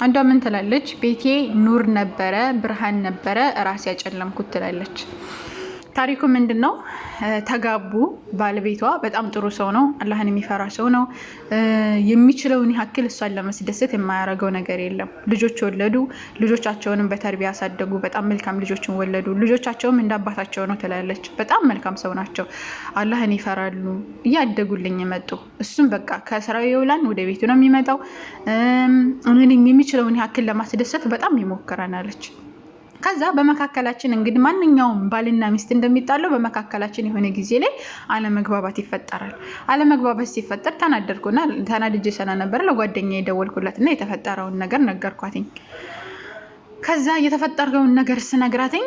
አንዷ ምን ትላለች? ቤቴ ኑር ነበረ ብርሃን ነበረ ራስ ያጨለምኩት ትላለች። ታሪኩ ምንድነው? ተጋቡ። ባለቤቷ በጣም ጥሩ ሰው ነው፣ አላህን የሚፈራ ሰው ነው። የሚችለውን ያክል እሷን ለማስደሰት የማያደርገው ነገር የለም። ልጆች ወለዱ፣ ልጆቻቸውንም በተርቢያ ያሳደጉ፣ በጣም መልካም ልጆችን ወለዱ። ልጆቻቸውም እንዳባታቸው ነው ትላለች። በጣም መልካም ሰው ናቸው፣ አላህን ይፈራሉ። እያደጉልኝ መጡ። እሱም በቃ ከስራው ይውላል፣ ወደ ቤቱ ነው የሚመጣው። የሚችለውን ያክል ለማስደሰት በጣም ይሞክራናለች። ከዛ በመካከላችን እንግዲህ ማንኛውም ባልና ሚስት እንደሚጣለው በመካከላችን የሆነ ጊዜ ላይ አለመግባባት ይፈጠራል። አለመግባባት ሲፈጠር ተናደድኩና ተናድጄ ስለነበረ ለጓደኛዬ የደወልኩላትና የተፈጠረውን ነገር ነገርኳትኝ። ከዛ የተፈጠረውን ነገር ስነግራትኝ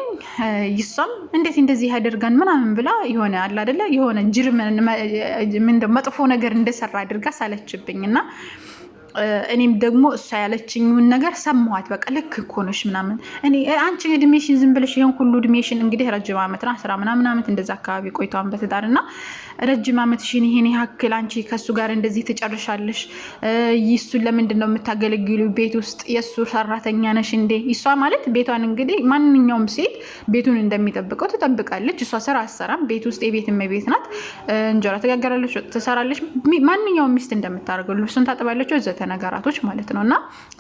ይሷም እንዴት እንደዚህ ያደርጋን ምናምን ብላ የሆነ አለ አይደለ የሆነ ጅርም መጥፎ ነገር እንደሰራ አድርጋ ሳለችብኝና እኔም ደግሞ እሷ ያለችኝውን ነገር ሰማኋት። በቃ ልክ እኮ ነሽ ምናምን እኔ አንቺ እድሜሽን ዝም ብለሽ ይሄን ሁሉ እድሜሽን እንግዲህ ረጅም ዓመት ነው 10 ምናምን ዓመት እንደዛ አካባቢ ቆይቷን በትዳርና ረጅም ዓመትሽን ይሄን ያክል አንቺ ከሱ ጋር እንደዚህ ትጨርሻለሽ? ይሱን ለምንድን ነው የምታገለግሉ? ቤት ውስጥ የሱ ሰራተኛ ነሽ እንዴ? እሷ ማለት ቤቷን እንግዲህ ማንኛውም ሴት ቤቱን እንደሚጠብቀው ትጠብቃለች። እሷ ስራ አሰራም፣ ቤት ውስጥ የቤት እመቤት ናት። እንጀራ ትጋገራለች፣ ትሰራለች። ማንኛውም ሚስት እንደምታደርገው ልብሱን ታጥባለች ወዘተ ነገራቶች ማለት ነው። እና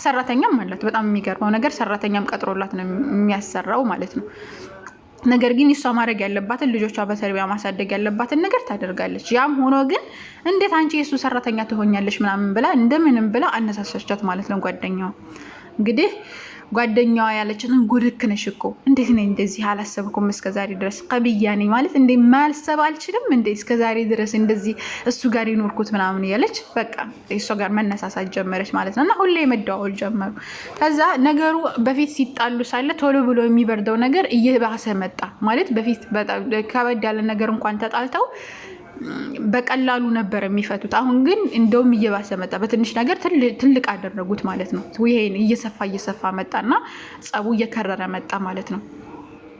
ሰራተኛም ማለት በጣም የሚገርመው ነገር ሰራተኛም ቀጥሮላት ነው የሚያሰራው ማለት ነው። ነገር ግን እሷ ማድረግ ያለባትን ልጆቿ በተርቢያ ማሳደግ ያለባትን ነገር ታደርጋለች። ያም ሆኖ ግን እንዴት አንቺ የሱ ሰራተኛ ትሆኛለሽ ምናምን ብላ እንደምንም ብላ አነሳሳቻት ማለት ነው። ጓደኛዋ እንግዲህ ጓደኛዋ ያለችን ጉድክ ነሽ እኮ እንዴት ነኝ እንደዚህ አላሰብኩም እስከዛሬ ድረስ ቀብያኔ ማለት እንዴ ማልሰብ አልችልም እንዴ እስከዛሬ ድረስ እንደዚህ እሱ ጋር ይኖርኩት ምናምን ያለች በቃ እሱ ጋር መነሳሳት ጀመረች ማለት ነውና ሁሌ መደዋወል ጀመሩ። ከዛ ነገሩ በፊት ሲጣሉ ሳለ ቶሎ ብሎ የሚበርደው ነገር እየባሰ መጣ ማለት በፊት በጣም ከበድ ያለ ነገር እንኳን ተጣልተው በቀላሉ ነበር የሚፈቱት። አሁን ግን እንደውም እየባሰ መጣ። በትንሽ ነገር ትልቅ አደረጉት ማለት ነው። ይሄን እየሰፋ መጣና ጸቡ እየከረረ መጣ ማለት ነው።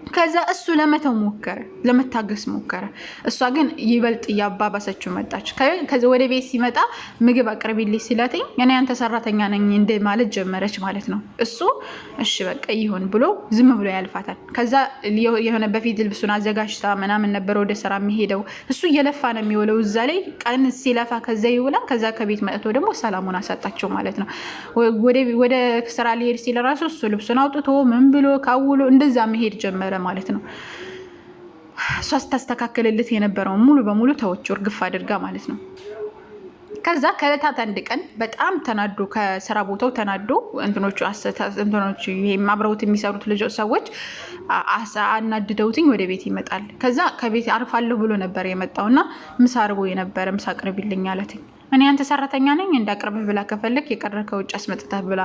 ከዛ እሱ ለመተው ሞከረ፣ ለመታገስ ሞከረ። እሷ ግን ይበልጥ እያባባሰችው መጣች። ከዛ ወደ ቤት ሲመጣ ምግብ አቅርቢልኝ ሲላተኝ እኔ አንተ ሰራተኛ ነኝ እንደ ማለት ጀመረች ማለት ነው። እሱ እሺ በቃ ይሁን ብሎ ዝም ብሎ ያልፋታል። ከዛ የሆነ በፊት ልብሱን አዘጋጅታ ምናምን ነበር ወደ ስራ የሚሄደው። እሱ እየለፋ ነው የሚውለው እዛ ላይ ቀን ሲለፋ ከዛ ይውላል። ከዛ ከቤት መጥቶ ደግሞ ሰላሙን አሳጣቸው ማለት ነው። ወደ ስራ ሊሄድ ሲል ራሱ እሱ ልብሱን አውጥቶ ምን ብሎ ካውሎ እንደዛ መሄድ ጀመረ ማለት ነው። እሷ ስታስተካክልለት የነበረውን ሙሉ በሙሉ ተወችው እርግፍ አድርጋ ማለት ነው። ከዛ ከዕለታት አንድ ቀን በጣም ተናዶ ከስራ ቦታው ተናዶ እንትኖቹ አብረውት የሚሰሩት ልጆች ሰዎች አናድደውትኝ ወደ ቤት ይመጣል። ከዛ ከቤት አርፋለሁ ብሎ ነበር የመጣውና ምሳ አርቦ የነበረ ምሳ አቅርቢልኝ አለትኝ። እኔ አንተ ሰራተኛ ነኝ እንዳቀርብህ ብላ ከፈለክ የቀረከው ውጭ አስመጥተህ ብላ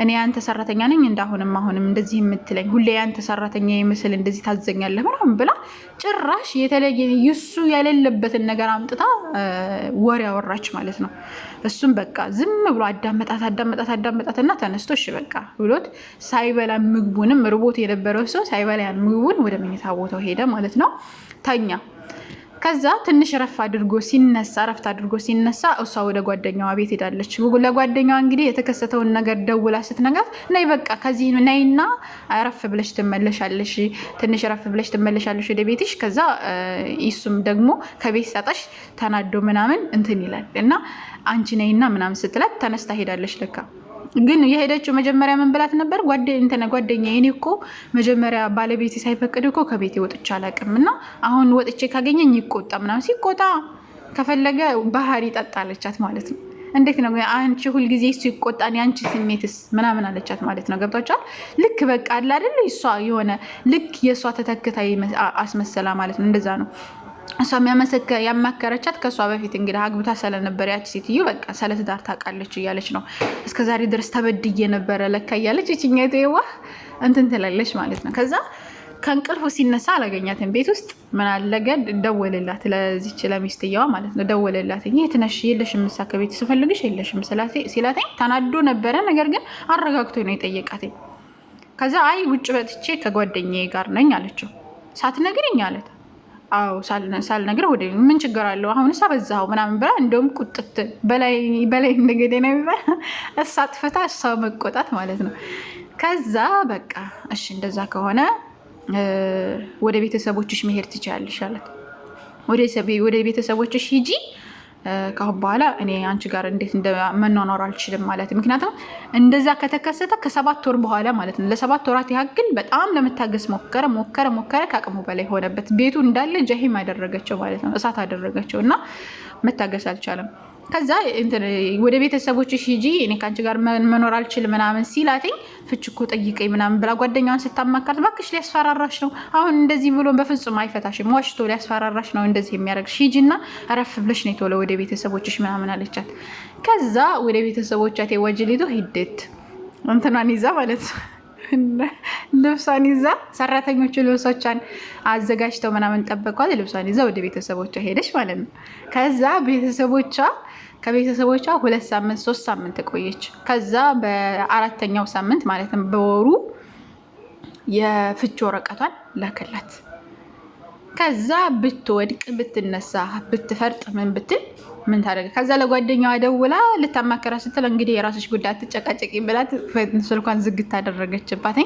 እኔ አንተ ሰራተኛ ነኝ እንዳሁንም እንደዚህ የምትለኝ ሁሌ አንተ ሰራተኛ የምስል እንደዚህ ታዘኛለህ ምናምን ብላ ጭራሽ የተለየ ይሱ ያለለበትን ነገር አምጥታ ወሬ አወራች ማለት ነው። እሱም በቃ ዝም ብሎ አዳመጣትና ተነስቶ እሺ በቃ ብሎት ሳይበላ ምግቡንም ርቦት የነበረው ሰው ሳይበላ ያን ምግቡን ወደ መኝታ ቦታው ሄደ ማለት ነው። ተኛ። ከዛ ትንሽ ረፍት አድርጎ ሲነሳ እሷ ወደ ጓደኛዋ ቤት ሄዳለች። ለጓደኛዋ እንግዲህ የተከሰተውን ነገር ደውላ ስትነጋት ነይ በቃ ከዚህ ነይና ረፍ ብለሽ ትመለሻለሽ፣ ትንሽ ረፍ ብለሽ ትመለሻለሽ ወደ ቤትሽ። ከዛ እሱም ደግሞ ከቤት ሳጣሽ ተናዶ ምናምን እንትን ይላል እና አንቺ ነይና ምናምን ስትላት ተነስታ ሄዳለች። ለካ ግን የሄደችው መጀመሪያ ምን ብላት ነበር? ጓደኛዬ እኔ እኮ መጀመሪያ ባለቤቴ ሳይፈቅድ እኮ ከቤቴ ወጥቼ አላውቅም እና አሁን ወጥቼ ካገኘኝ ይቆጣ ምናምን ሲቆጣ ከፈለገ ባህር ይጠጣለቻት ማለት ነው። እንዴት ነው አንቺ ሁልጊዜ እሱ ይቆጣን ያንቺ ስሜትስ ምናምን አለቻት ማለት ነው። ገብቷችኋል? ልክ በቃ አለ አይደል እሷ የሆነ ልክ የእሷ ተተክታይ አስመሰላ ማለት ነው። እንደዛ ነው እሷ ያማከረቻት ከሷ በፊት እንግዲህ አግብታ ስለነበር ያቺ ሴትዮ በቃ ስለ ትዳር ታውቃለች እያለች ነው። እስከዛሬ ድረስ ተበድዬ ነበረ ለካ እያለች እቺኛይቱ የዋህ እንትን ትላለች ማለት ነው። ከዛ ከእንቅልፉ ሲነሳ አላገኛትም ቤት ውስጥ ምን አለገ ደወለላት፣ ለዚች ለሚስትየዋ ማለት ነው። ደወለላት የት ነሽ የለሽም ምሳ ከቤት ስፈልግሽ የለሽም ሲላተኝ ተናዶ ነበረ። ነገር ግን አረጋግቶ ነው የጠየቃትኝ። ከዛ አይ ውጭ ወጥቼ ከጓደኛዬ ጋር ነኝ አለችው። ሳትነግሪኝ አለት አዎ ሳልነግረው ወደ ምን ችግር አለው አሁንስ አበዛው ምናምን ብላ እንደውም ቁጥት በላይ እንደገደ ነው የሚባል እሷ አጥፍታ እሷ መቆጣት ማለት ነው። ከዛ በቃ እሺ እንደዛ ከሆነ ወደ ቤተሰቦችሽ መሄድ ትችያለሽ አላት። ወደ ቤተሰቦችሽ ሂጂ ካሁን በኋላ እኔ አንቺ ጋር እንዴት መኗኗር አልችልም ማለት ምክንያቱም እንደዛ ከተከሰተ ከ7 ወር በኋላ ማለት ነው። ለ7 ወራት ያክል በጣም ለመታገስ ሞከረ ከአቅሙ በላይ ሆነበት። ቤቱ እንዳለ ጀሂም አደረገችው ማለት ነው፣ እሳት አደረገችው እና መታገስ አልቻለም። ከዛ ወደ ቤተሰቦችሽ ሂጂ እኔ ካንቺ ጋር መኖር አልችልም ምናምን ሲላትኝ ፍች እኮ ጠይቀኝ ምናምን ብላ ጓደኛዋን ስታማካርት እባክሽ ሊያስፈራራሽ ነው አሁን እንደዚህ ብሎ በፍጹም አይፈታሽም፣ ዋሽቶ ሊያስፈራራሽ ነው እንደዚህ የሚያደርግሽ፣ ሂጂና አረፍ ብለሽ ነው ቶሎ ወደ ቤተሰቦችሽ ምናምን አለቻት። ከዛ ወደ ቤተሰቦቻት ወጅሊቱ ሂደት እንትናን ይዛ ማለት ነው ልብሷን ይዛ ሰራተኞቹ ልብሶቿን አዘጋጅተው ምናምን ጠበቋት። ልብሷን ይዛ ወደ ቤተሰቦቿ ሄደች ማለት ነው። ከዛ ከቤተሰቦቿ 2 ሳምንት 3 ሳምንት ቆየች። ከዛ በ4ኛው ሳምንት ማለትም በወሩ የፍች ወረቀቷን ላከላት። ከዛ ብትወድቅ ብትነሳ ብትፈርጥ ምን ብትል ምን ታደርግ? ከዛ ለጓደኛዋ ደውላ ልታማከራ ስትል እንግዲህ የራስሽ ጉዳይ አትጨቃጨቂ ብላት ስልኳን ዝግት አደረገችባት።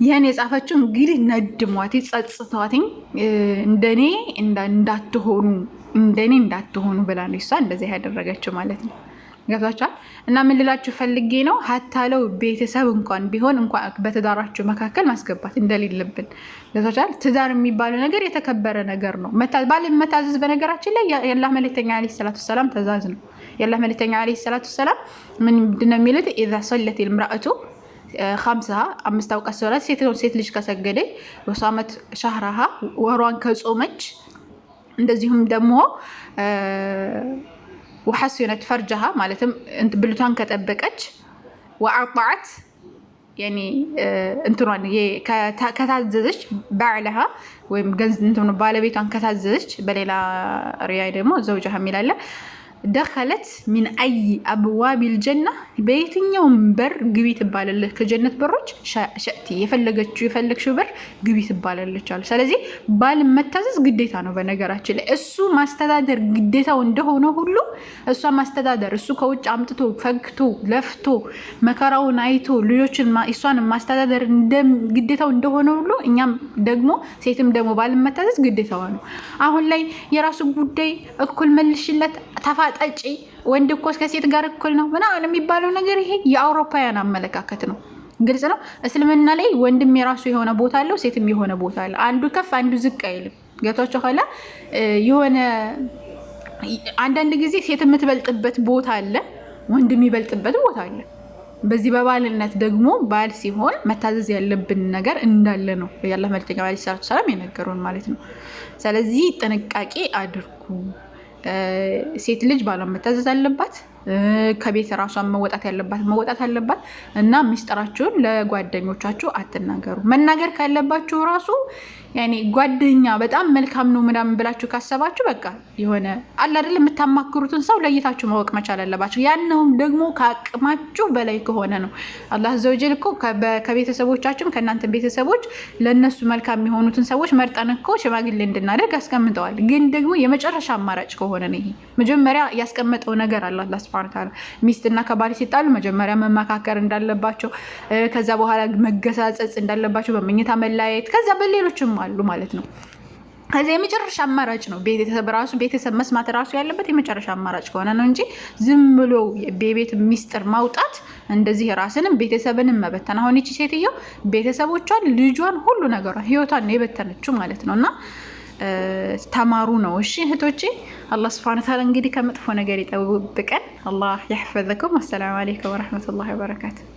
ይህን የጻፈችው እንግዲህ ነድሟት ጸጽቷት እንደኔ እንዳትሆኑ ብላ ነው እሷ እንደዚህ ያደረገችው ማለት ነው። ገብታችኋል? እና ምን ልላችሁ ፈልጌ ነው ሀታለው ቤተሰብ እንኳን ቢሆን እንኳን በትዳራችሁ መካከል ማስገባት እንደሌለብን ገብታችኋል? ትዳር የሚባለው ነገር የተከበረ ነገር ነው። ባል መታዘዝ በነገራችን ላይ የአላህ መልእክተኛ አለይሂ ሰላቱ ሰላም ትእዛዝ ነው። የአላህ መልእክተኛ አለይሂ ሰላቱ ሰላም ምንድን ነው የሚሉት? ኢዛ ሰለት ልምራእቱ 5 አውቃት ሶላት ሴት ልጅ ከሰገደ ወሳመት ሻህራሃ ወሯን ከጾመች እንደዚሁም ደግሞ وحسنت فرجها مالتهم انت بلوتان كتبكج وأطاعت يعني انترون كتعززش بعلها ويمجز انتم بالبيتان كتعززش بليلا رياي دمو زوجها ميلالا دخلت من أي أبواب الجنة بيتين يوم بر قبيت بالله كجنة بروج شأتي يفلق شو بر قبيت بالله قال سلزي بال متزز قديتانو بنجارات شل السو ما استدادر قديتا ونده هنولو السو ما استدادر السو كوج عمتو فقتو لفتو مكراو نايتو ليوشن ما إسوان ما استدادر دم قديتا ونده هنولو إنيام دقمو سيتم دمو بال متزز قديتا وانو أهون لي يراسو قدي أكل ملشلت تفاعل ጠጪ ወንድ እኮ ከሴት ጋር እኩል ነው ምናምን የሚባለው ነገር ይሄ የአውሮፓውያን አመለካከት ነው። ግልጽ ነው። እስልምና ላይ ወንድም የራሱ የሆነ ቦታ አለው፣ ሴትም የሆነ ቦታ አለ። አንዱ ከፍ አንዱ ዝቅ አይልም። ገብቷችሁ ኋላ የሆነ አንዳንድ ጊዜ ሴት የምትበልጥበት ቦታ አለ፣ ወንድ የሚበልጥበት ቦታ አለ። በዚህ በባልነት ደግሞ ባል ሲሆን መታዘዝ ያለብን ነገር እንዳለ ነው የአላህ መልእክተኛ አለይሂ ሰላቱ ሰላም የነገሩን ማለት ነው። ስለዚህ ጥንቃቄ አድርጉ። ሴት ልጅ ባሏን መታዘዝ አለባት። ከቤት ራሷን መወጣት አለባት እና ሚስጥራችሁን ለጓደኞቻችሁ አትናገሩ። መናገር ካለባችሁ ራሱ ያኔ ጓደኛ በጣም መልካም ነው ምናምን ብላችሁ ካሰባችሁ በቃ የሆነ አለ አይደል የምታማክሩትን ሰው ለይታችሁ ማወቅ መቻል አለባችሁ። ያንንም ደግሞ ከአቅማችሁ በላይ ከሆነ ነው። አላህ ዘወጀል እኮ ከቤተሰቦቻችን ከእናንተ ቤተሰቦች ለነሱ መልካም የሚሆኑትን ሰዎች መርጠን እኮ ሽማግሌ እንድናደርግ አስቀምጠዋል። ግን ደግሞ የመጨረሻ አማራጭ ከሆነ ነው ይሄ መጀመሪያ ያስቀመጠው ነገር አላህ ሱብሃነሁ ወተዓላ ሚስትና ከባል ሲጣሉ መጀመሪያ መመካከር እንዳለባቸው፣ ከዛ በኋላ መገሳጸጽ እንዳለባቸው፣ በመኝታ መለያየት፣ ከዛ በሌሎችም አሉ ማለት ነው። ከዚህ የመጨረሻ አማራጭ ነው ቤተሰብ መስማት ራሱ ያለበት የመጨረሻ አማራጭ ከሆነ ነው እንጂ ዝም ብሎ በቤት ሚስጥር ማውጣት እንደዚህ ራስንም ቤተሰብንም መበተን። አሁን እቺ ሴትዮ ቤተሰቦቿን፣ ልጇን፣ ሁሉ ነገሯ ህይወቷን የበተነችው ማለት ነውና ተማሩ ነው። እሺ እህቶቼ አላህ Subhanahu Wa Ta'ala እንግዲህ ከመጥፎ ነገር ይጠብቀን። አላህ ይحفظكم። አሰላሙ አለይኩም ወራህመቱላሂ ወበረካቱ።